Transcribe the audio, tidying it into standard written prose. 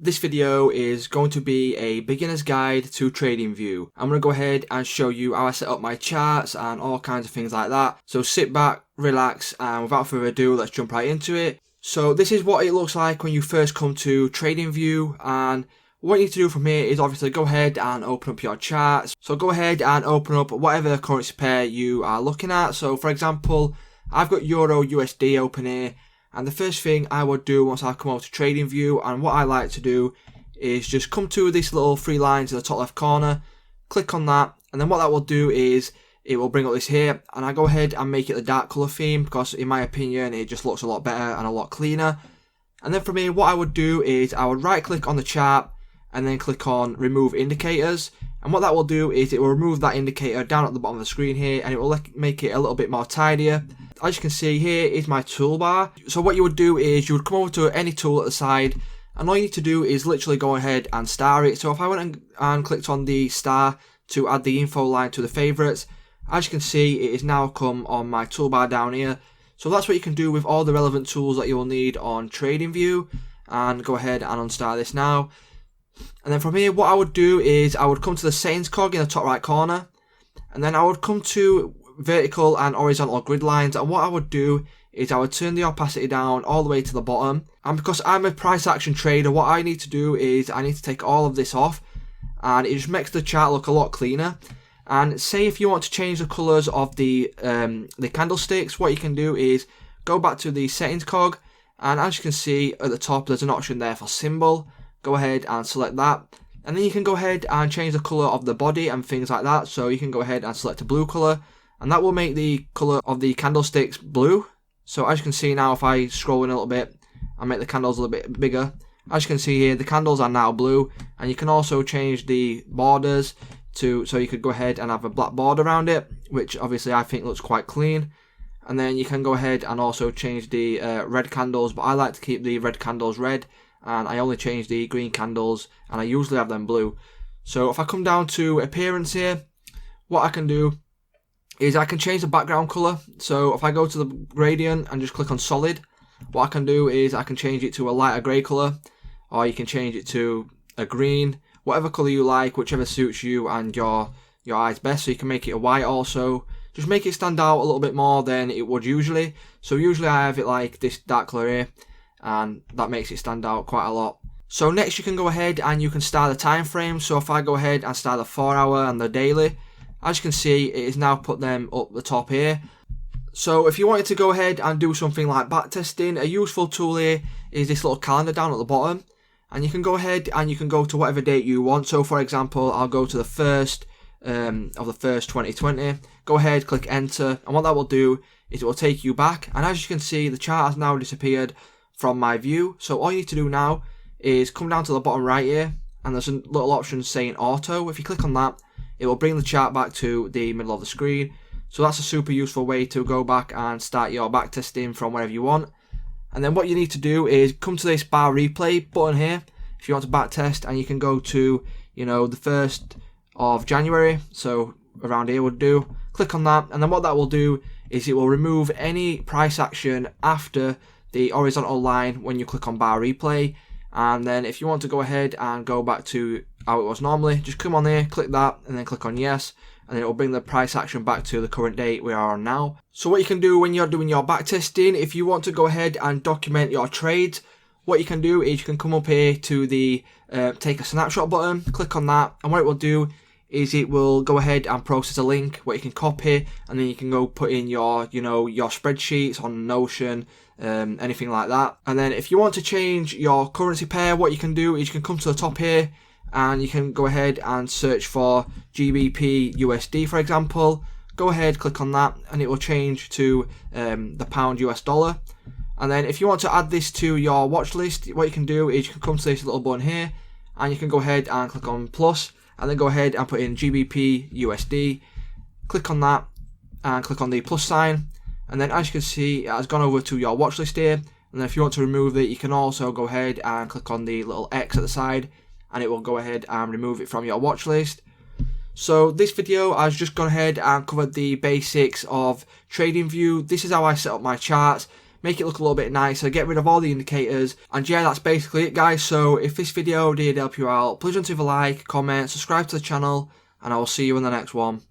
This video is going to be a beginner's guide to TradingView. I'm going to go ahead and show you how I set up my charts and all kinds of things like that. So sit back, relax, and without further ado, let's jump right into it. So this is what it looks like when you first come to TradingView, and what you need to do from here is obviously go ahead and open up your charts. So go ahead and open up whatever currency pair you are looking at. So for example, I've got Euro USD open here. And the first thing I would do once I come over to TradingView, and what I like to do is just come to this little three lines in the top left corner, click on that, and then what that will do is it will bring up this here, and I go ahead and make it the dark color theme because in my opinion it just looks a lot better and a lot cleaner. And then from here what I would do is I would right click on the chart and then click on remove indicators, and what that will do is it will remove that indicator down at the bottom of the screen here, and it will make it a little bit more tidier. As you can see, here is my toolbar. So what you would do is you would come over to any tool at the side, and all you need to do is literally go ahead and star it. So if I went and clicked on the star to add the info line to the favorites, as you can see it is now come on my toolbar down here. So that's what you can do with all the relevant tools that you will need on TradingView. And go ahead and unstar this now. And then from here what I would do is I would come to the settings cog in the top right corner, and then I would come to vertical and horizontal grid lines, and what I would do is I would turn the opacity down all the way to the bottom. And because I'm a price action trader, what I need to do is I need to take all of this off, and it just makes the chart look a lot cleaner. And say if you want to change the colors of the candlesticks, what you can do is go back to the settings cog, and as you can see at the top there's an option there for symbol. Go ahead and select that, and then you can go ahead and change the color of the body and things like that. So you can go ahead and select a blue color, and that will make the color of the candlesticks blue. So as you can see now, if I scroll in a little bit and make the candles a little bit bigger, as you can see here the candles are now blue. And you can also change the borders so you could go ahead and have a black border around it, which obviously I think looks quite clean. And then you can go ahead and also change the red candles, but I like to keep the red candles red, and I only change the green candles, and I usually have them blue. So if I come down to appearance here, what I can do is I can change the background color. So if I go to the gradient and just click on solid, what I can do is I can change it to a lighter grey color, or you can change it to a green, whatever color you like, whichever suits you and your eyes best. So you can make it a white also, just make it stand out a little bit more than it would usually. So usually I have it like this dark color here, and that makes it stand out quite a lot. So next you can go ahead and you can start the time frame. So if I go ahead and start the 4 hour and the daily, as you can see it is now put them up the top here. So if you wanted to go ahead and do something like backtesting, a useful tool here is this little calendar down at the bottom, and you can go ahead and you can go to whatever date you want. So for example, I'll go to the 1st of the 1st 2020, go ahead, click enter, and what that will do is it will take you back, and as you can see the chart has now disappeared from my view. So all you need to do now is come down to the bottom right here, and there's a little option saying auto. If you click on that, it will bring the chart back to the middle of the screen. So that's a super useful way to go back and start your backtesting from wherever you want. And then what you need to do is come to this bar replay button here if you want to backtest, and you can go to the 1st of January, so around here would do. Click on that, and then what that will do is it will remove any price action after the horizontal line when you click on bar replay. And then if you want to go ahead and go back to how it was normally, just come on there, click that, and then click on yes, and then it will bring the price action back to the current date we are on now. So what you can do when you're doing your backtesting, if you want to go ahead and document your trades, what you can do is you can come up here to the take a snapshot button, click on that, and what it will do is it will go ahead and process a link where you can copy, and then you can go put in your your spreadsheets on Notion, anything like that. And then if you want to change your currency pair, what you can do is you can come to the top here and you can go ahead and search for GBP USD, for example. Go ahead, click on that, and it will change to the pound US dollar. And then if you want to add this to your watch list, what you can do is you can come to this little button here, and you can go ahead and click on plus, and then go ahead and put in GBP USD. Click on that and click on the plus sign, and then as you can see it has gone over to your watch list here. And then if you want to remove it, you can also go ahead and click on the little X at the side, and it will go ahead and remove it from your watch list. So this video has just gone ahead and covered the basics of TradingView. This is how I set up my charts. make it look a little bit nicer, get rid of all the indicators, and yeah, that's basically it guys. So if this video did help you out, please don't leave a like, comment, subscribe to the channel, and I will see you in the next one.